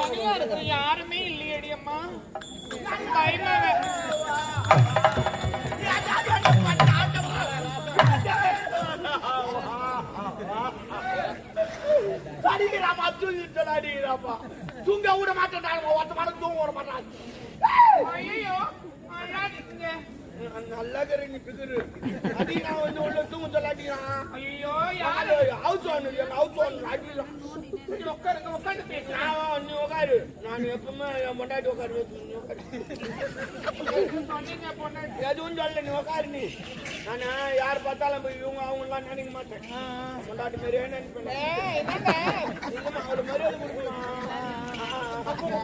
தனியா இருக்கிற யாருமே இல்லையடி அம்மா. பயமா அடிக்கிறாப்பா தூங்கிட்டு அடிக்கிறாப்பா. தூங்க விட மாட்டேன், ஒருத்த மாட்டம் தூங்க விட மாட்டான். ஐயோ அழாதீங்க. நல்லா நீ பிகுரு அடி. நான் வந்து உள்ள தூங்க சொல்ல அடிக்கிறான். ஐயோ யாரு ஹவுஸ் ஓனர் அடிக்கிறான். உட்காருங்க, உட்காந்து பேசுறேன். நீ உட்காரு. நான் எப்பவுமே என் பொண்டாட்டி உட்காரு. சொன்னீங்க பொண்ணு எதுவும் சொல்ல, நீ உட்காரு. நீ நானு யார் பார்த்தாலும் போய் இவங்க அவங்களாம் நினைக்க மாட்டேன். பொண்டாட்டி மாதிரியே நினைப்பேன். அவளுக்கு மரியாதை கொடுக்கலாம்.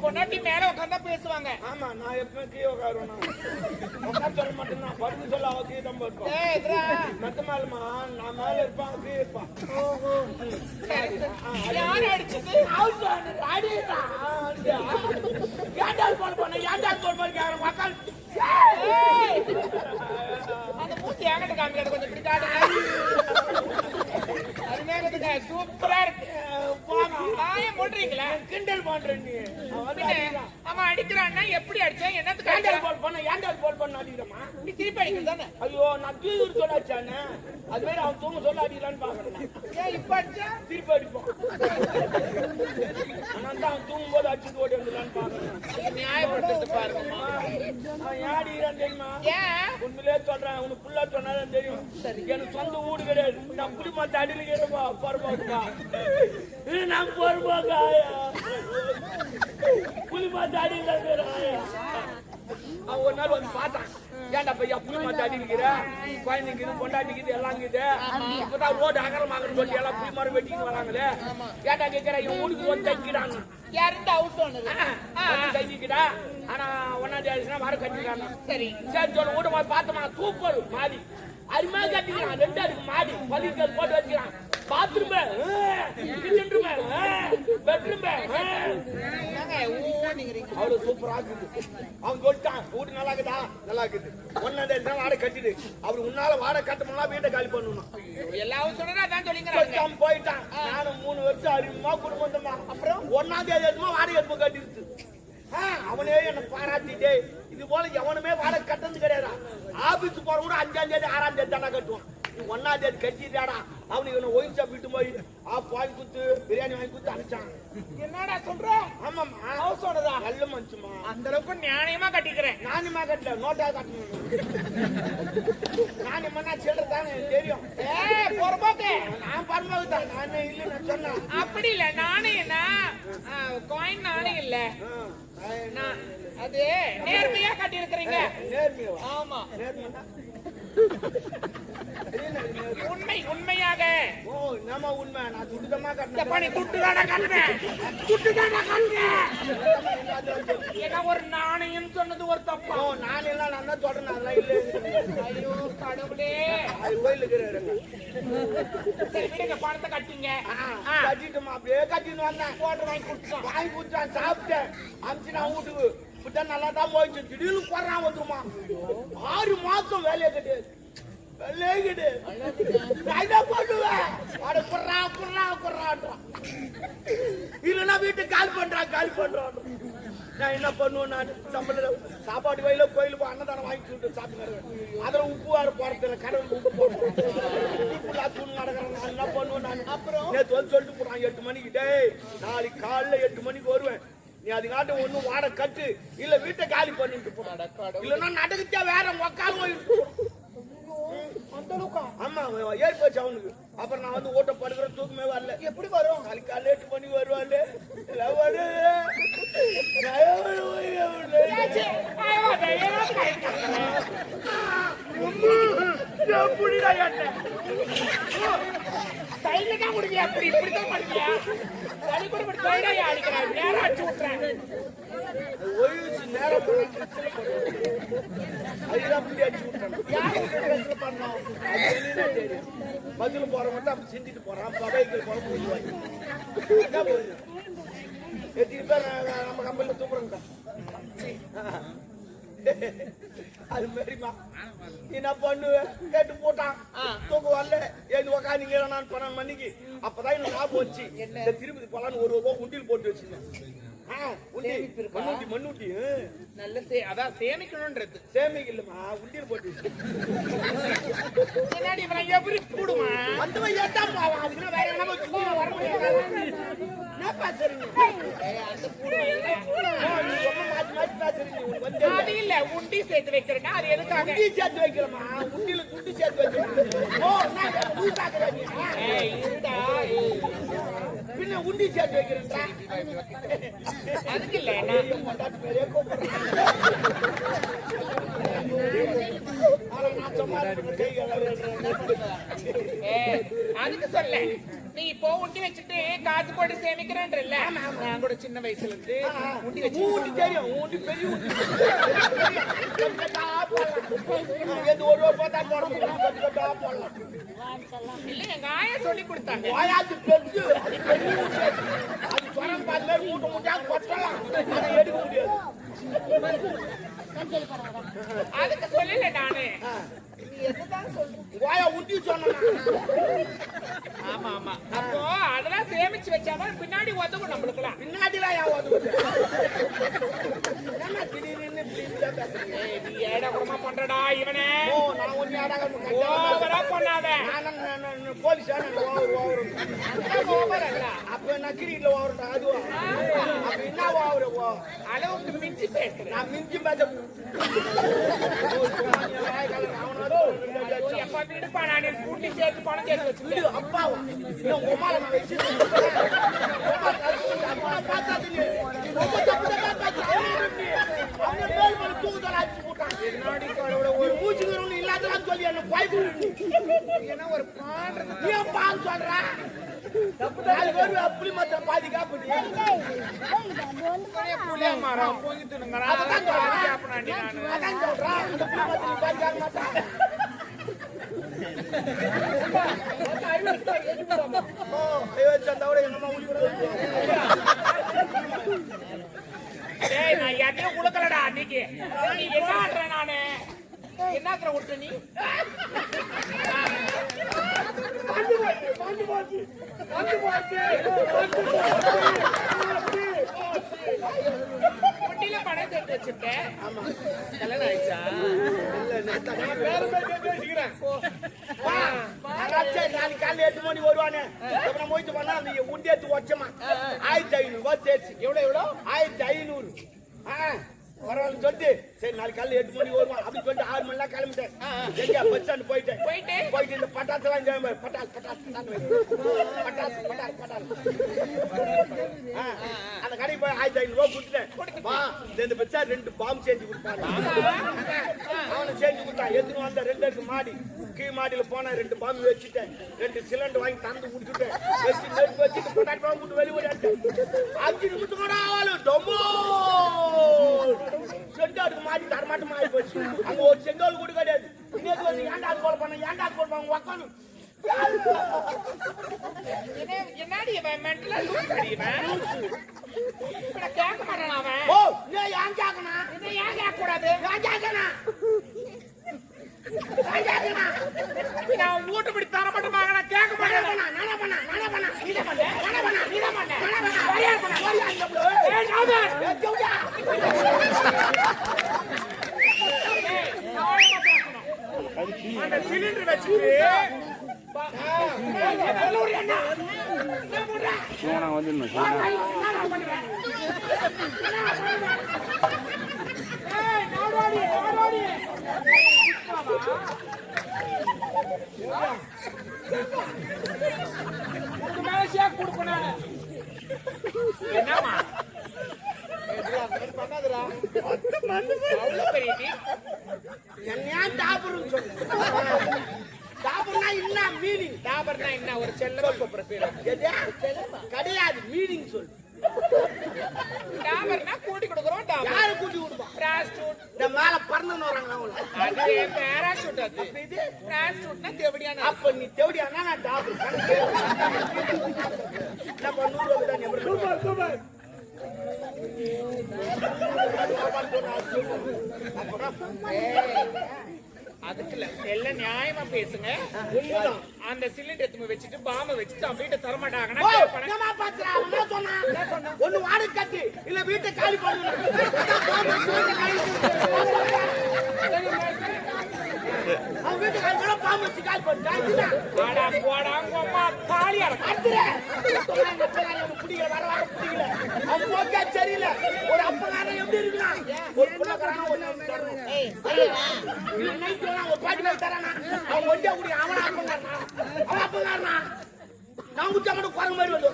பொண்டாட்டி மேல உட்காந்தா பேசுவாங்க. ஆமா, நான் எப்பவுமே கீழே உட்காருவேன். உட்காந்து சொல்ல மாட்டேன். நான் படுத்து சொல்ல அவ கீழே தான் இருப்பான். மெத்த மேலமா நான் மேல இருப்பான், கீழே இருப்பான். யாரு அடிச்சது? ஏண்டால் போன் பண்ண ஏண்டால் போன் பண்ணி கேக்குறேன் மக்கள். அந்த மூஞ்சி என்கிட்ட காமிக்காது, கொஞ்சம் இப்படி காட்டுங்க. அருமையானதுங்க, சூப்பரா இருக்கு. காயம் போடுறீங்களா? கிண்டல் பண்ற நீ. அவன் அடிக்கிறான்னா எப்படி அடிச்சேன்? என்னத்துக்கு ஏண்டால் போன் பண்ண ஏண்டால் போன் பண்ண அடிக்கிறமா? நீ திருப்பி அடிக்கிறது தானே? ஐயோ, நான் தூங்கி சொல்ல அடிச்சானே. அது மாதிரி அவன் தூங்க சொல்ல அடிக்கலான்னு பாக்குறேன். ஏன் இப்ப அடிச்சா? திருப்பி அடிப்போம். ஆனா அவன் தூங்கும் போது அடிச்சு ஓடி வந்துடலான்னு பாக்குறேன். நியாயப்படுத்து பாருங்கம்மா. ஏன் அடிக்கிறான்னு தெரியுமா? ஏன் உண்மையிலே சொல்றேன், உனக்கு புள்ளா சொன்னாதான் தெரியும். எனக்கு சொந்த வீடு கிடையாது. நான் குடிமத்த அடியில் கேட்டப்பா பொறுப்பாக்கா. நான் பொறுப்பாக்கா புலிமாத்த அடியில் அவன் ஒரு நாள் வந்து பார்த்தான். ஏன்டா பையா புலிமாத்த அடி இருக்கிற? குழந்தைங்க பொண்டாட்டிக்குது எல்லாம் இருக்குது. இப்பதான் ரோடு அகரமாகன்னு சொல்லி எல்லாம் புலி மரம் வெட்டின்னு வராங்களே. ஏன்டா கேட்கிற? என் வீட்டுக்கு வந்து தைக்கிறாங்க. யாருந்த ஹவுஸ் ஓனர்? தைக்கிட்டா. ஆனா 1ஆம் தேதினா வார கட்டிக்கிறாங்க. சரி சரி சொல்ல வீட்டு போய் பார்த்தோமா, சூப்பர் மாடி அருமையா கட்டிக்கிறான். 2 அடுக்கு மாடி பள்ளிக்கல் போட்டு வச்சுக்கிறான். பாத்ரூம் கிச்சன் ரூம் பெட்ரூம் அவ்வளவு சூப்பரா இருக்குது. அவன் சொல்லிட்டான், வீடு நல்லா இருக்குதா? நல்லா இருக்குது. 1ஆம் தேதி வாடகை கட்டிடு. அவர் உன்னால வாடகை கட்டணும்னா வீட்டை காலி பண்ணணும். எல்லா ஹவுஸ் ஓனரும் அதான் சொல்லிக்கிறாங்க. போயிட்டான். நானும் 3 வருஷம் அறிமுகமா குடும்பமா. அப்புறம் 1ஆம் தேதி வாடகை எடுப்பு கட்டிடுச்சு. அவனே என்ன பாராட்டிட்டே, இது போல எவனுமே வாடகை கட்டது கிடையாது. ஆபீஸ் போறவங்க 5ஆம் தேதி 6ஆம் தேதி தானே கட்டுவான். 1ஆம் தேதி கட்டிட்டாடா. அவனுக்கு இவனை ஒயின் ஷாப் விட்டு போய் வாங்கி குத்து பிரியாணி வாங்கி குத்து அனுப்பிச்சான். என்னடா சொல்ற? ஆமாம், ஹவுஸ் ஓனரா? நல்ல மனுஷமா. அந்த அளவுக்கு நியாயமா கட்டிக்கிறேன். நானுமா கட்டல, நோட்டா கட்டணும். நான் என்ன சொல்றதானே தெரியும். பொறுப்பாக்கு நான் பரமாவு தான். நானே இல்ல நான் சொன்னேன். அப்படி இல்ல, நானே என்ன காயின் நானே இல்ல. அது நேர்மையா கட்டி இருக்கிறீங்க. நேர்மையா? ஆமா, நேர்மையா உண்மை உண்மையாக. ஓ, நம்ம உண்மை. நான் துட்டுதமா கட்டேன். பண்ணி துட்டுதான கட்டுறேன், துட்டுதான கட்டுறேன். ஏன்னா ஒரு நாணயம் சொன்னது ஒரு தப்பா? ஓ, நான் எல்லாம் நான் தான் சொல்றேன். அதெல்லாம் இல்ல. ஐயோ கடவுளே, அது கோயிலுக்கு இருக்கிறாருங்க. சரி விடுங்க, பணத்தை கட்டிங்க. கட்டிட்டோமா? அப்படியே கட்டின்னு வந்தேன். போட்டு வாங்கி கொடுத்தான். வாங்கி கொடுத்தான், சாப்பிட்டேன். அமிச்சு நான் வீட்டுக்கு இப்பதான் நல்லா தான் போயிடுச்சு. திடீர்னு போடுறான் வந்துருமா. 6 மாசம் வேலையை கிடையாது. இல்லன்னா வீட்டுக்கு கால் பண்றான். நான் என்ன பண்ணுவேன்? நான் சம்பளம் சாப்பாடு வயல கோயிலுக்கு அன்னதானம் வாங்கி சொல்லிட்டு சாப்பிடுறேன். அதுல உப்பு வேற போறதுல கடவுள் உப்பு போடுறேன். தூண் நடக்கிறேன். நான் என்ன பண்ணுவேன்? நான் அப்புறம் நேற்று வந்து சொல்லிட்டு போறான் 8 மணிக்கு. டேய், நாளைக்கு காலைல 8 மணிக்கு வருவேன். நீ அதுக்காட்டும் ஒன்னும் வாடகை கட்டு, இல்ல வீட்டை காலி பண்ணிட்டு போறாடா. இல்லன்னா நடக்குச்சா வேற மொக்கால் போயிட்டு. ஆமா, ஏறி போச்சு அவனுக்கு. அப்புறம் நான் வந்து ஓட்ட படுக்கிற தூக்கமே வரல. எப்படி வரும்? நாளைக்கு காலைல 8 மணிக்கு வருவாள். அப்படி இப்படிதான் பண்ணுவியா? சளி கூட அடிக்கிறேன், நேரம் அடிச்சு விட்டுறேன். நேரம் மதுல போற மட்டும் அப்படி செஞ்சுட்டு போறான். பகைகள் போற எத்தனை பேர் நம்ம கம்பெனில தூக்குறோங்க. அது மாதிரிமா என்ன பண்ணுவேன்? கேட்டு போட்டான். தூக்க வரல. ஏன் உக்காந்தீங்க? நான் 12 மணிக்கு. அப்பதான் எனக்கு ஞாபகம் வச்சு திருப்பதி போலான்னு 1 ரூபா உண்டியில் போட்டு வச்சுருந்தேன். சேமிப்பு இருக்கா? மண்ணூட்டி நல்ல அதான் சேமிக்கணும்ன்றது. சேமிக்கலமா உண்டியல் போட்டு என்னடி இவன் எப்படி கூடுமா? வந்தவன் ஏத்தா போவான். அதுக்கு வேற என்ன வர முடியாது. என்ன பேசுறீங்க? அந்த கூடுமா இல்ல? நீ ரொம்ப மாத்தி பேசுறீங்க. உனக்கு வந்து அது இல்ல, உண்டி சேர்த்து வைக்கிறேன்னா அது எதுக்காக? உண்டி சேர்த்து வைக்கிறமா? உண்டியில துண்டு சேர்த்து வைக்கிறமா? ஓ நான் லூசாக்குறேன். இருடா. பின்ன உண்டி சேர்த்து வைக்கிறேன்டா. அதுக்கு இல்ல அதுக்கு சொல்ல. நீ இப்போ உண்டி வச்சுட்டு காசு போட்டு சேமிக்கிறேன்றல்ல. நான் கூட சின்ன வயசுல இருந்து உண்டி வச்சு உண்டி தெரியும். உண்டி பெரிய உண்டி. எது ஒரு ரூபா தான் போட முடியும். போடலாம். இல்ல, எங்க ஆயா சொல்லி கொடுத்தாங்க. வாயாச்சு பெருசு. அது பெரிய உண்டி. அது சொரம் பாதில மூட்டை மூட்டையா கொட்டலாம். அதை எடுக்க முடியாது. அதுக்கு சொல்லல நானு. வாயா உண்டி சொன்னா. ஆமா ஆமா. அப்போ அதெல்லாம் சேமிச்சு வச்சாதான் பின்னாடி உதவும் நம்மளுக்குலாம். பின்னாடிலாம் ஏன் உதவுது? என்ன திடீர்னு நீ ஏடா கூடமா பண்றடா இவனே. ஓ நான் ஒண்ணு ஓவரா பண்ணாத. போலீஸா ஓவர் ஓவர் அல்ல, அப்ப நான் கிரிக்கெட்ல ஓவர்டா அதுவா? அப்ப என்ன ஓவர்? அளவுக்கு மிஞ்சி பேசுறேன். நான் மிஞ்சி பேச எப்ப விடுப்பா, நான் கூட்டி சேர்த்து பணம் சேர்த்து வச்சு அப்பாவா உமால நான் வச்சு மூச்சுக்கிறவங்க இல்லாதலாம் சொல்லி என்ன பயப்படு. என்ன ஒரு பாடுறது ஏன் பால் சொல்ற? அப்படி மாத்திரம் பாதி காப்பு. புளிய மரம் போங்கிட்டுங்கடா. அதான் சொல்றா. அந்த புளி மாத்திரம் பாதி காக்க மாட்டான். நான் யார்ட்டையும் கொடுக்கலடா அன்னைக்கு. நீ என்ன ஆடுற? நானு என்ன விட்டு நீ குட்டியில பணம் சேர்த்து வச்சிருக்கேன். கல்யாணம் ஆயிடுச்சா? நாளைக்கு காலையில் 8 மணி வருவானே. முயற்சி பண்ணா அந்த உண்டி எடுத்து வச்சமா 1500 தேர்ச்சி. எவ்வளோ? 1500. பரவாயில்ல சொல்லிட்டு சரி நாளைக்கு காலையில் 8 மணி வருவான் அப்படின்னு சொல்லிட்டு 6 மணிலாம் கிளம்பிட்டேன். பஸ் ஸ்டாண்ட் போயிட்டு இந்த பட்டாசுலாம் பட்டாசு அந்த கடைக்கு போய் 1500 கொடுத்துட்டேன். இந்த பச்சா 2 பாம்பு செஞ்சு கொடுத்தாங்க. அவனை செஞ்சு கொடுத்தான். எடுத்துன்னு வந்த 2 அடுக்கு மாடி. கீழ் மாடியில போனா 2 பாம்பு வச்சுட்டேன். 2 சிலிண்டர் வாங்கி தந்து குடிச்சுட்டேன். வச்சுட்டு பட்டாட்டு வாங்க விட்டு வெளியே 5 நிமிஷம் ஆவாலும் டொம்போ செண்டாடுக்கு மாடி தரமாட்டமா ஆகி போச்சு. அங்க ஒரு செங்கோல் கூட கிடையாது. இன்னைக்கு வந்து ஏன்டா போல பண்ண ஏன்டா போல பண்ண உக்காந்து என்னடி மென்டலா லூஸ் அடிவன். கேட்க மாட்டான் அவன். ஓ ஏன் கேட்கணும்? ஏன் கேட்க கூடாது? ஏன் கேட்கணும்? நான் ஊட்டுப்படி தர மட்டும் நான் கேட்க மாட்டேன். அந்த சிலிண்டர் வச்சுட்டு என்னமா ஒரு செல்ல கிடையாது மீனிங் சொல்லு. டாபர்னா கூட்டி கொடுக்குறோம். யாரு கூட்டி விடுவா? இந்த மேல பறந்துன்னு வராங்க. அது பேராசூட். அது இது பேராசூட்னா தேவடியான. அப்ப நீ தேவடியானா நான் டாபர். நம்ம 100 ரூபாய் தான் நம்பர். சூப்பர் அதுக்கு இல்ல எல்லாம் நியாயமா பேசுங்க. அந்த சிலிண்டர் எடுத்து வச்சுட்டு பாம்ப வச்சுட்டு அப்படியே தரமாட்டாங்கன்னா ஒண்ணு வாடகை கட்டி இல்ல வீட்டை காலி ஆடா போடா அம்மா தாலியா பிடிக்கல வர வர பிடிக்கல அவன் போக்கா சரியில்லை ஒரு அப்பங்காரன் எப்படி இருக்கலாம் ஒரு புள்ளக்காரனா ஒரு ஒரு பாட்டி மாதிரி தரானா அவன் ஒண்டியா குடி அவன் அப்பங்காரனா அவன் அப்பங்காரனா நான் குச்சா மட்டும் குரங்கு மாதிரி வந்து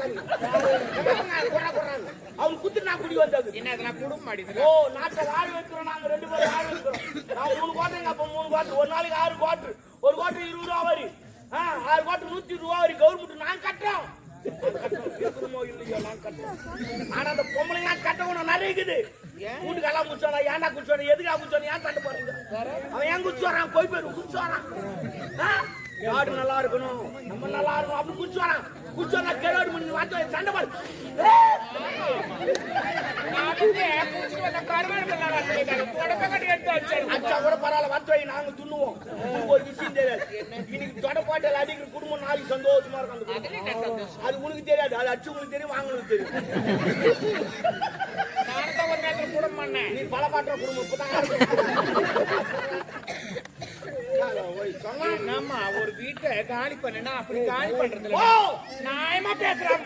அவன் குத்து நான் குடி வந்தது என்ன அதெல்லாம் குடும்பம் மாட்டேங்குது. ஓ நாட்டை வாழ் வைக்கிறோம் நாங்க 2 பேரும் வாழ் வைக்கிறோம் நான் 3 கோட்டைங்க அப்ப 3 கோட்டை ஒரு நாளைக்கு 6 கோட்டு ஒரு கோட்டு 20 ரூபா வரி 6 கோட்டு 120 ரூபா வரி கவர்மெண்ட் நான் கட்டுறோம் இருக்கணுமோ இல்லையோ நான் கட்டுறோம் ஆனா அந்த பொம்பளை நான் கட்டணும் நிறைய இருக்குது வீட்டுக்கெல்லாம் குடிச்சோனா ஏன்டா குடிச்சோனா எதுக்கா குடிச்சோனா ஏன் சண்டை போறீங்க அவன் ஏன் குடிச்சு வரான் போய் போயிரு குடிச்சு வரான் யாரு நல்லா இருக்கணும் நம்ம நல்லா இருக்கணும் அப்படி குடிச்சு வரான் குடிச்சோனா கேடு பண்ணி வாங்க சண்டை போடு அச்சா கூட பரவாயில்ல வத்து வை நாங்க துண்ணுவோம் ஒரு விஷயம் தெரியாது இன்னைக்கு தொடப்பாட்டல் அடிக்கிற குடும்பம் நாளைக்கு சந்தோஷமா இருக்கும் அது உனக்கு தெரியாது அது அச்சு உனக்கு தெரியும் வாங்கணும் தெரியும் குடும்பம் நீ பல பாட்டுற குடும்பம் இப்பதான் என்னம்மா ஒரு வீட்டை காலி பண்ணுனா அப்படி காலி பண்றது நியாயமா பேசுறான்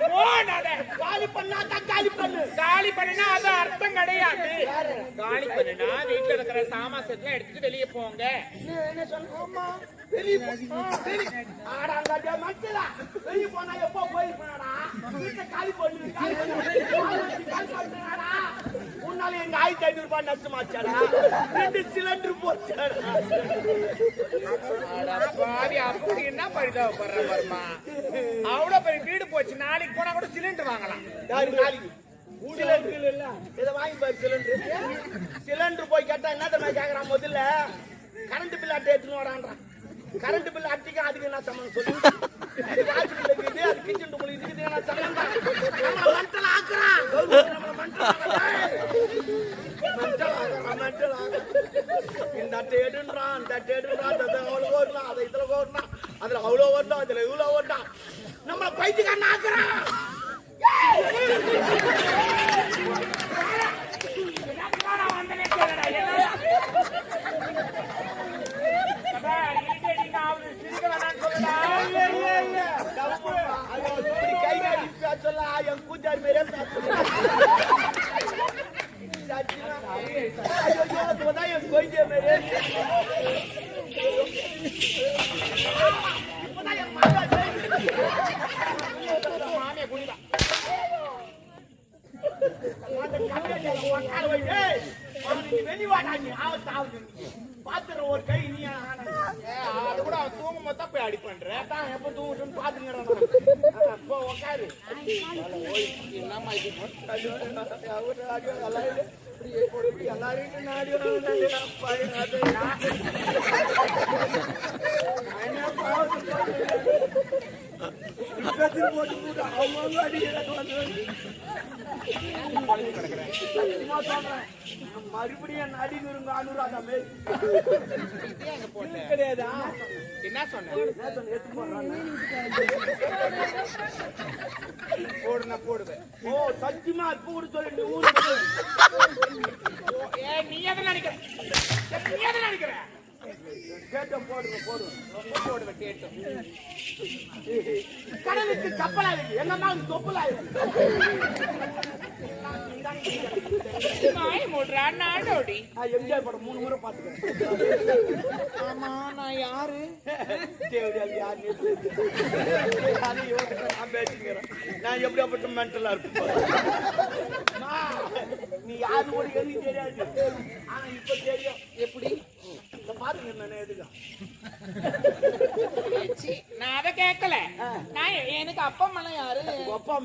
காலி பண்ணாதான் காலி பண்ணு காலி பண்ணுனா அது அர்த்தம் கிடையாது. காலி பண்ணுனா வீட்டுல இருக்கிற சாமாசத்துல எடுத்துட்டு வெளியே போங்க. என்ன சொன்னா வெளியே ஆடாங்க மச்சலா வெளியே போனா எப்போ போயிருப்பாடா வீட்டை காலி பண்ணு காலி பண்ணாடா உன்னால எங்க 1500 ரூபாய் நஷ்டமாச்சாடா 2 சிலிண்டர் போச்சாடா பாவி அப்படி என்ன பரிதாபப்படுற பாருமா அவ்வளவு பெரிய வீடு போச்சு நாளைக்கு போனா கூட சிலிண்டர் வாங்கலாம். நாளைக்கு சிலிண்டர் இல்ல இதை வாங்கி பாரு சிலிண்டர் போய் கேட்டா என்ன தெரியுமா கேக்குறான் முதல்ல கரண்ட் பில் அட்டை எடுத்துன்னு வரான்றான் கரண்ட் பில் அட்டைக்கு அதுக்கு என்ன சம்பந்தம் சொல்லு அது வாட்ச் பில் இருக்குது அது கிச்சன் ரூம் இதுக்கு என்ன சம்பந்தம் மண்டல ஆக்குறான் மண்டல இந்த அட்டை எடுன்றான் அந்த அட்டை எடுன்றான் அவ்வளவு ஓடலாம் அதை இதுல ஓடலாம் அதுல அவ்வளவு ஓடலாம் அதுல இவ்வளவு ஓடலாம் நம்மள பைத்தியக்காரன் ஆக்குறான் பாத்துற ஒரு கை நீ அது கூட அவன் தூங்கும் போது போய் அடி பண்ற எப்ப தூங்கட்டும் பாத்துங்கிறான் உட்காரு என்னம்மா எல்லாரும் போட்டு அவங்க மறுபடியும் நடிகருங்க அனுராதமே கிடையாதா என்ன சொன்ன போடுனா போடுவேன். ஓ சத்தியமா இப்ப கூட சொல்லி ஊருக்கு நீ எதை நினைக்கிற நீ எதை நினைக்கிற கேட்டம் போடுவேன் கேட்டும் கடலுக்கு கப்பலா இருக்கு என்னமா தொப்பலா இருக்கு நாடோடி எம்ஜிஆர் படம் 3 முறை பாத்துக்கிறேன். ஆமா நான் யாரு நான் எப்படியாப்பட்ட மென்டலா இருப்பேன் நீ யாரு கூட எனக்கு தெரியாது ஆனா இப்ப தெரியும் எப்படி பாருங்க நான் எதுக்கா நான் அதை கேட்கல நான் எனக்கு அப்பா அம்மா யாரு உங்க அப்பா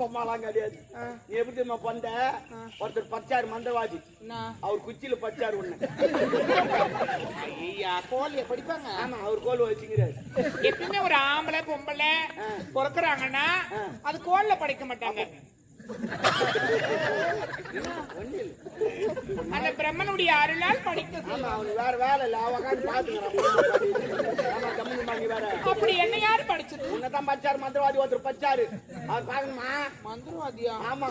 அம்மாலாம் கிடையாது நீ எப்படி தெரியுமா பண்ண ஒருத்தர் பச்சாரு மந்தவாதி அவர் குச்சியில பச்சாரு ஒண்ணு ஐயா கோழிய படிப்பாங்க ஆமா அவர் கோல் வச்சுக்கிறாரு எப்பவுமே ஒரு ஆம்பளை பொம்பளை பிறக்குறாங்கன்னா அது கோல்ல படிக்க மாட்டாங்க அந்த பிரம்மனுடைய அருளால் படிக்க வேற வேலை இல்ல அவன் அப்படி என்ன யாரு படிச்சது உன்னதான் பச்சாரு மந்திரவாதி ஒருத்தர் பச்சாரு அவர் பாக்கணுமா மந்திரவாதியா ஆமா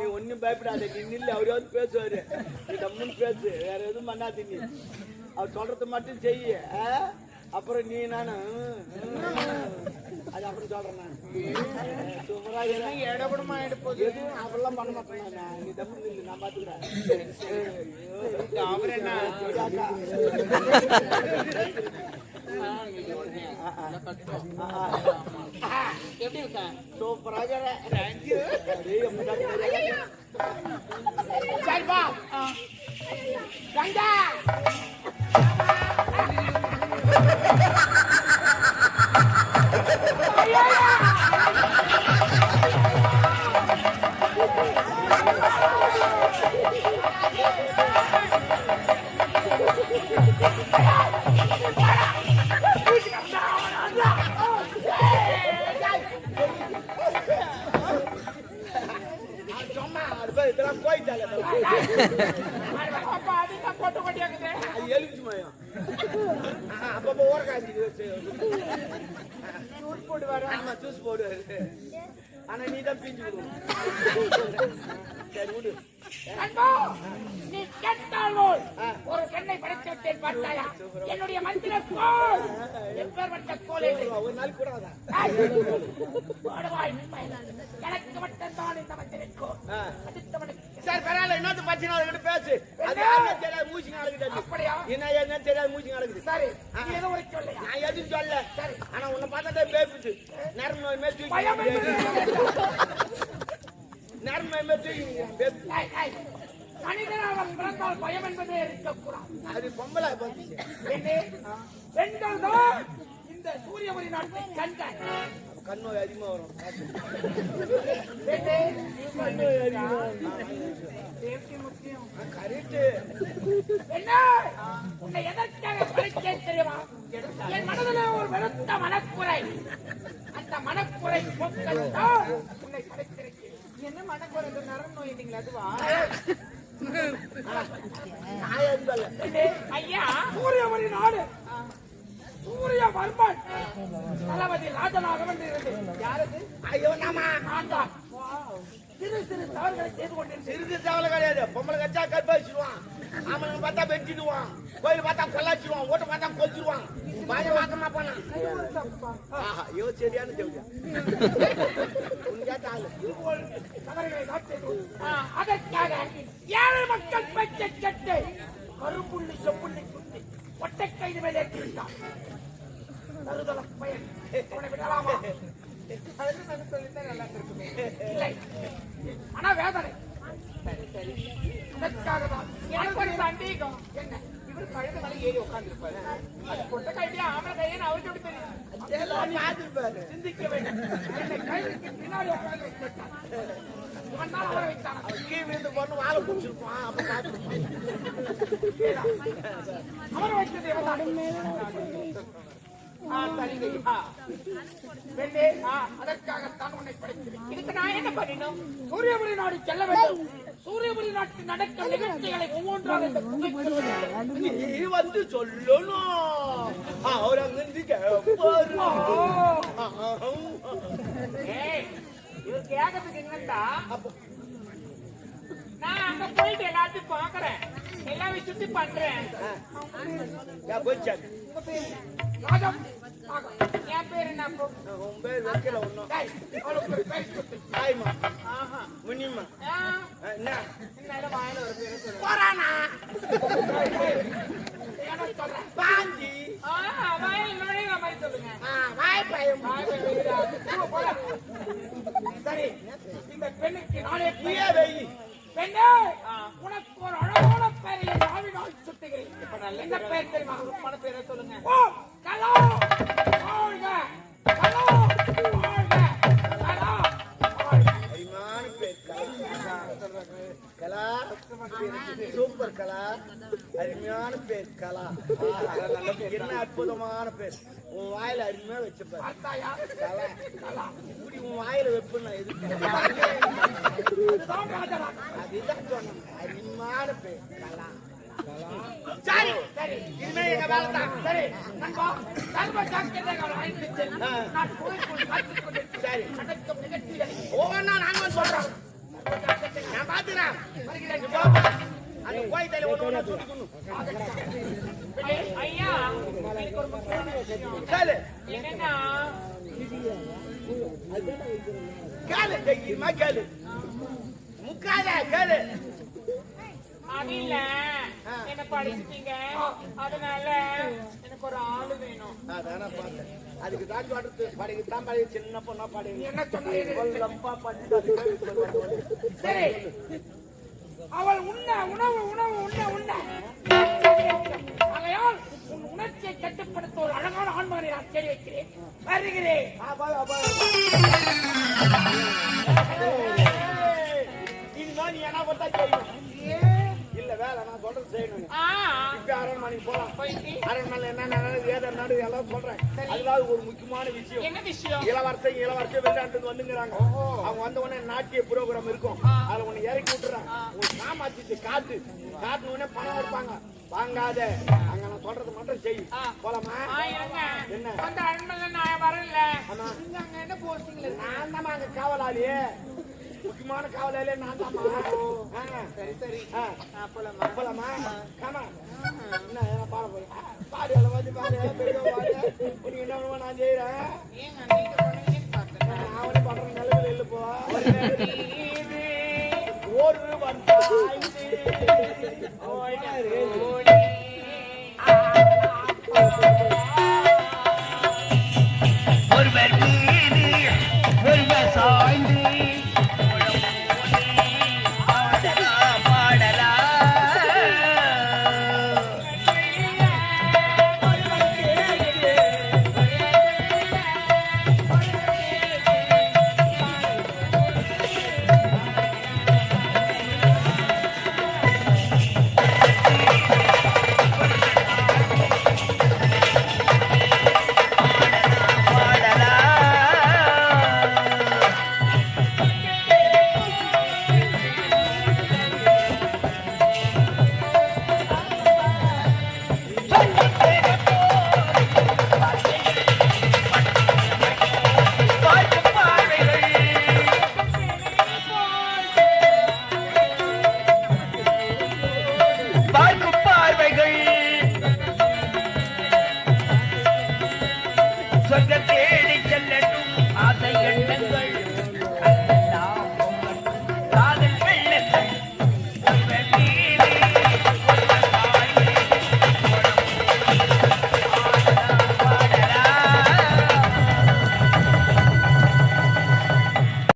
நீ ஒன்னும் பயப்படாத, நீ நில்லு, அவரையாவது பேசுவாரு, நீ தம்முன்னு பேசு, வேற எதுவும் பண்ணாது. நீ அவர் சொல்றது மட்டும் செய்ய, அப்புறம் நீ நானு அது அப்புறம் சொல்றேன். நான் சூப்பராக இடப்படமா எடுப்போது எதுவும் அவெல்லாம் பண்ண மாட்டேன். நீ தப்பு நில்லு, நான் பாத்துக்கிறேன். அவர் என்ன எப்படி இருக்க? சூப்பராக சரிப்பா கங்கா இதெல்லாம் போயிட்டால அப்பா அதுதான் போட்டு கொட்டியாக்குது. அது எலுமிச்சு மயம். அப்பப்போ ஓரக்காசி ஜூஸ் போடுவாரு. ஆமா ஜூஸ் போடுவாரு. ஆனா நீ தான் பிஞ்சு விடுவோம். சரி விடு. நீ கேட்டால் ஒரு பெண்ணை படைத்து விட்டேன் பார்த்தாயா? என்னுடைய மந்திர கோல் எப்பேற்பட்ட கோல் ஒரு நாள் கூட அதான் எனக்கு மட்டும்தான் இந்த மந்திர கோல். சரி பரவாயில்ல, இன்னொரு பச்சை நாள் பேசு. அது யாருன்னு தெரியாது, மூச்சு நாளுக்கு அப்படியா? என்ன தெரியாது, மூச்சு நாளுக்கு. சரி ஏதோ ஒரு சொல்லையா? நான் எதுவும் சொல்ல. சரி ஆனா உன்னை பார்த்தா பேசுது நேரம் நோய் மேல் தூக்கி நேரம் நோய் மேல் தூக்கி மனிதனாக பிறந்தால் பயம் என்பதே இருக்கக்கூடாது. அது பொம்பளை பெண்கள் தான் இந்த சூரியபுரி நாட்டை கண்கள். கண்ணோய் அதிகமா வரும். உன்னை எதற்காக படைத்தேன் தெரியுமா? என் மனதில் ஒரு வெளுத்த மனக்குறை, அந்த மனக்குறை போக்கத்தான் உன்னை படைத்திருக்கிறேன். என்ன மனக்குறை? நரம்பு நோய் இல்லைங்களா? அதுவா? ஐயா சூரியபுரி நாடு சூரியவர்மன் தளபதி ராஜனாக இருந்தது. யாரது? ஐயோ நாமா ஆண்டான். சிறு சிறு தவறுகளை செய்து கொண்டிருந்தேன். சிறிது தவளை கிடையாது. பொம்பளை கச்சா கற்பாச்சிடுவான், ஆமனை பார்த்தா வெட்டிடுவான், கோயில் பார்த்தா கொல்லாச்சிடுவான், ஓட்ட பார்த்தா கொல்ச்சிடுவான், பாய வாக்கமா போனா. ஐயோ சரியான தேவையா உனக்கு ஆளு தவறுகளை நான் செய்து அதற்காக ஏழை மக்கள் பேச்சை கேட்டு கருப்புள்ளி செப்புள்ளி குத்தி ஒட்டை கைது மேலே ஏற்றிவிட்டான். தருதல பயன் அவனை விடலாமா? சொல்லித்தான் நல்லா இருக்குமே. இல்லை ஆனா வேதனை. அதற்காக தான் எனக்கு ஒரு சந்தேகம். என்ன இவர் கழுத மேலே ஏறி உட்கார்ந்து இருப்பாரு, அது கொட்ட கையிலே ஆம்பளை கையை அவருக்கு எப்படி தெரியும்? சிந்திக்க வேண்டும். என்னை கைதுக்கு பின்னாடி உட்கார்ந்து வச்சுட்டான். இவன் தான் அவரை வைத்தான். கீழே விழுந்து பொண்ணு வாழை பிடிச்சிருப்பான். அப்ப பார்த்து அவரை வைத்தது அதற்காகத்தான் உன்னை படைக்கிறேன். இதுக்கு நான் என்ன பண்ணணும்? சூரியபுரி நாடு செல்ல வேண்டும். சூரியபுரி நாட்டில் நடக்கும் நிகழ்ச்சிகளை ஒவ்வொன்றாக நீ வந்து சொல்லணும். அவர் அங்கிருந்து இவர் கேட்கறதுக்கு என்னண்டா, நான் அங்க போயிட்டு எல்லாத்தையும் பாக்குறேன், எல்லாமே சுத்தி பண்றேன். ராஜம் என் பேர் என்ன? உன் பேர் வைக்கல ஒண்ணும். முனிமா என்ன வாயில ஒரு பேர் சொல்றேன். போறானா பாஞ்சி வாயில் நுழைய மாதிரி சொல்லுங்க. வாய் பயம். சரி இந்த பெண்ணுக்கு நானே நீயே வை. பெண்ணே உனக்கு ஒரு அழகான பேரை நாவினால் சுட்டுகிறேன். என்ன பேர் தெரியுமா? மன பேரை சொல்லுங்க. ஓ கலா வாழ்க, கலா வாழ்க, கலா அரிமான பேர் கலா. சூப்பர் கலா, அருமையான பேர் கலா. என்ன அற்புதமான பேர். உன் வாயில அருமையா வச்சுப்பாரு கலா. கலா இப்படி உன் வாயில வைப்புன்னு நான் அதுதான் சொன்னேன். அருமையான பேர் கலா. சரி சரி இனிமே எங்க வேலை தான். சரி நண்பா சர்வ ஜாக்கிரதையாக ஆயிடுச்சு. நான் போய் காத்துக் கொண்டிருக்கிறேன். சரி நடக்கும் நிகழ்ச்சிகளை ஒவ்வொன்னா நான் நான் பாத்துறேன் நீ போப்பா. அந்த கோயில் தையில ஒண்ணு சுட்டுக்கணும் ஐயா எனக்கு ஒரு முக்கியமான விஷயம். கேளு என்னன்னா கேளு தைரியமா கேளு முக்காத கேளு அது இல்ல என்ன படிச்சுட்டீங்க அதனால எனக்கு ஒரு ஆளு வேணும். அதான பார்த்தேன் அதுக்கு தான் சொல்றது படிக்கு தான் பழைய சின்ன பொண்ணா பாடு என்ன சொன்னீங்க? லம்பா பண்ணி சரி அவள் உண்ண உணவு உணவு உண்ண உண்ண ஆகையால் உன் உணர்ச்சியை கட்டுப்படுத்த ஒரு அழகான ஆண்மகனை நான் தேடி வைக்கிறேன். வருகிறேன். இதுதான் நீ என்ன பார்த்தா செய்யணும் இல்ல வேலை நான் சொல்றது செய்யணும் இப்ப அரண்மனைக்கு போலாம் அரண்மனை என்ன நடக்குது ஏதோ நடக்குது எல்லாம் சொல்றேன் அதுதான் ஒரு முக்கியமான விஷயம். என்ன விஷயம்? இளவரசன் வெளிநாட்டு வந்துங்கிறாங்க அவங்க வந்த உடனே நாட்டிய புரோகிராம் இருக்கும் அதுல உன்னை இறக்கி விட்டுறாங்க ஒரு சாமாத்திட்டு காட்டுன உடனே பணம் கொடுப்பாங்க வாங்காத அங்க நான் சொல்றது மட்டும் செய் போலாமா? என்ன அந்த அரண்மனை நான் வரல. ஆமா அங்க என்ன போஸ்டிங்ல நான் தான் அங்க காவலாளியே முக்கியமான காவலாளியே நான் தான். சரி சரி போலாமா? போலாமா? காமா என்ன பாட போறேன் பாடு எல்லாம் வந்து பாடு பெரிய பாடு உனக்கு என்ன பண்ணுவா நான் செய்யறேன் ஏங்க நீங்க பண்ணுவீங்கன்னு பார்த்தேன். அவனே பண்ற நிலையில இல்ல போ ஒரு வருஷம் ஒருவர்